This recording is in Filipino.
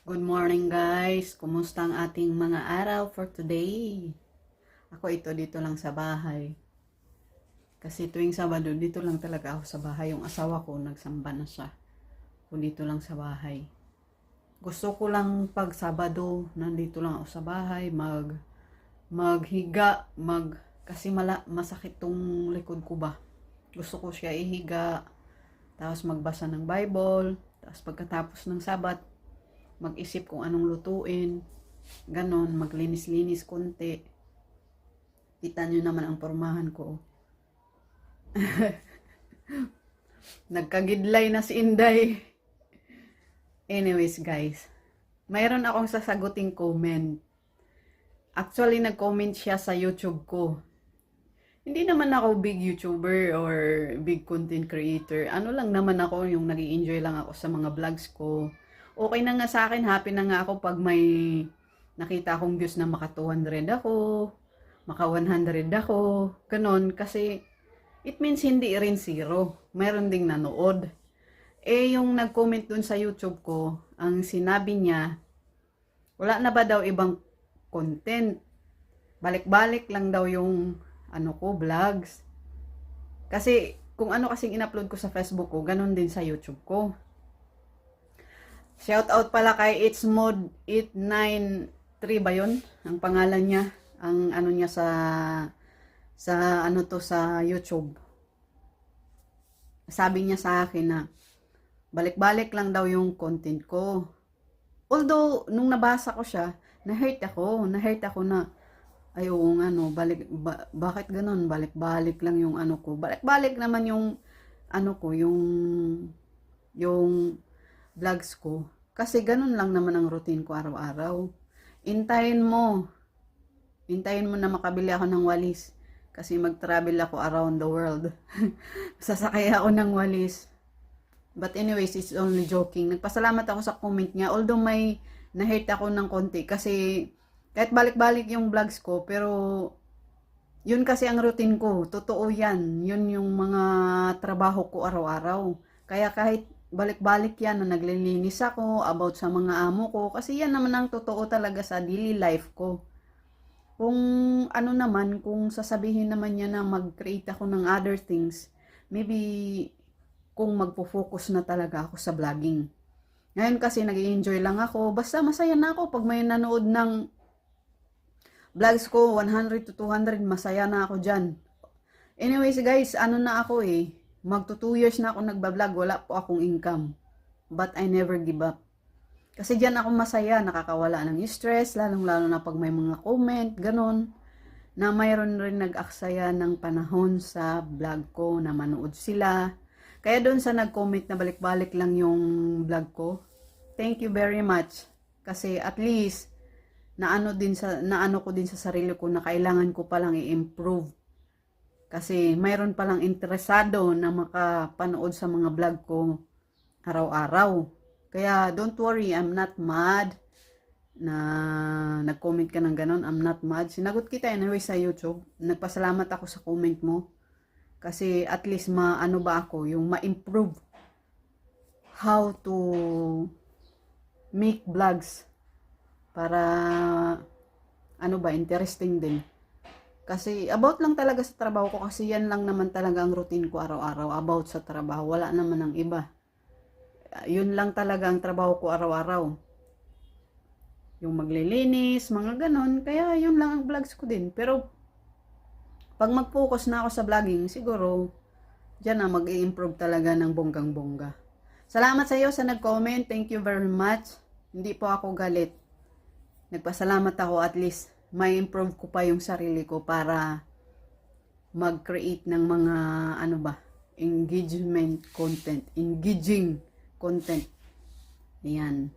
Good morning guys! Kumusta ang ating mga araw for today? Ako dito lang sa bahay. Kasi tuwing Sabado, dito lang talaga ako sa bahay. Yung asawa ko, nagsamba na siya. Ako dito lang sa bahay. Gusto ko lang pag Sabado, nandito lang ako sa bahay, maghiga, kasi masakit tong likod ko ba. Gusto ko siya ihiga, tapos magbasa ng Bible, tapos pagkatapos ng Sabat, mag-isip kung anong lutuin, ganon, maglinis-linis konti. Kita nyo naman ang pormahan ko. Nagkagidlay na si Inday. Anyways guys, mayroon akong sasaguting comment. Actually, nag-comment siya sa YouTube ko. Hindi naman ako big YouTuber or big content creator. Ano lang naman ako, yung nag-i-enjoy lang ako sa mga vlogs ko. Okay na nga sa akin, happy na nga ako pag may nakita akong views na maka 200 ako, maka 100 ako, ganon. Kasi it means hindi rin zero. Meron ding nanood. Yung nag-comment dun sa YouTube ko, ang sinabi niya, wala na ba daw ibang content? Balik-balik lang daw yung vlogs. Kasi kung ano kasing in-upload ko sa Facebook ko, ganon din sa YouTube ko. Shout out pala kay It's Mod 893 ba yun? Ang pangalan niya, ang ano niya sa sa YouTube. Sabi niya sa akin na balik-balik lang daw yung content ko. Although nung nabasa ko siya, na-hurt ako na ay oo nga no, bakit ganun? Balik-balik lang yung ano ko. Balik-balik naman yung ano ko, yung vlogs ko. Kasi ganun lang naman ang routine ko araw-araw. Hintayin mo na makabili ako ng walis. Kasi mag-travel ako around the world. Sasakay ako ng walis. But anyways, it's only joking. Nagpasalamat ako sa comment niya. Although may na-hate ako ng konti. Kasi kahit balik-balik yung vlogs ko. Pero yun kasi ang routine ko. Totoo yan. Yun yung mga trabaho ko araw-araw. Kaya kahit balik-balik yan na naglilinis ako about sa mga amo ko. Kasi yan naman ang totoo talaga sa daily life ko. Kung ano naman, kung sasabihin naman niya na mag-create ako ng other things, maybe kung magpo-focus na talaga ako sa vlogging. Ngayon kasi nag-i-enjoy lang ako. Basta masaya na ako pag may nanood ng vlogs ko, 100 to 200, masaya na ako dyan. Anyways guys, ano na ako magto 2 years na ako nagbablog, wala po akong income. But I never give up. Kasi dyan ako masaya, nakakawala ng stress, lalong-lalo na pag may mga comment, ganon. Na mayroon rin nag-aksaya ng panahon sa vlog ko, na manood sila. Kaya doon sa nag-comment na balik-balik lang yung vlog ko, thank you very much. Kasi at least, naano ko din sa sarili ko na kailangan ko palang i-improve. Kasi mayroon palang interesado na makapanood sa mga vlog ko araw-araw. Kaya don't worry, I'm not mad na nag-comment ka ng ganon. I'm not mad. Sinagot kita anyway sa YouTube. Nagpasalamat ako sa comment mo. Kasi at least yung ma-improve how to make vlogs para interesting din. Kasi about lang talaga sa trabaho ko, kasi yan lang naman talaga ang routine ko araw-araw, about sa trabaho. Wala naman ang iba. Yun lang talaga ang trabaho ko araw-araw. Yung maglilinis, mga ganon. Kaya yun lang ang vlogs ko din. Pero pag mag-focus na ako sa vlogging, siguro dyan na mag-i-improve talaga ng bonggang-bongga. Salamat sa iyo sa nag-comment. Thank you very much. Hindi po ako galit. Nagpasalamat ako, at least may improve ko pa yung sarili ko para mag-create ng mga engaging content. Ayan.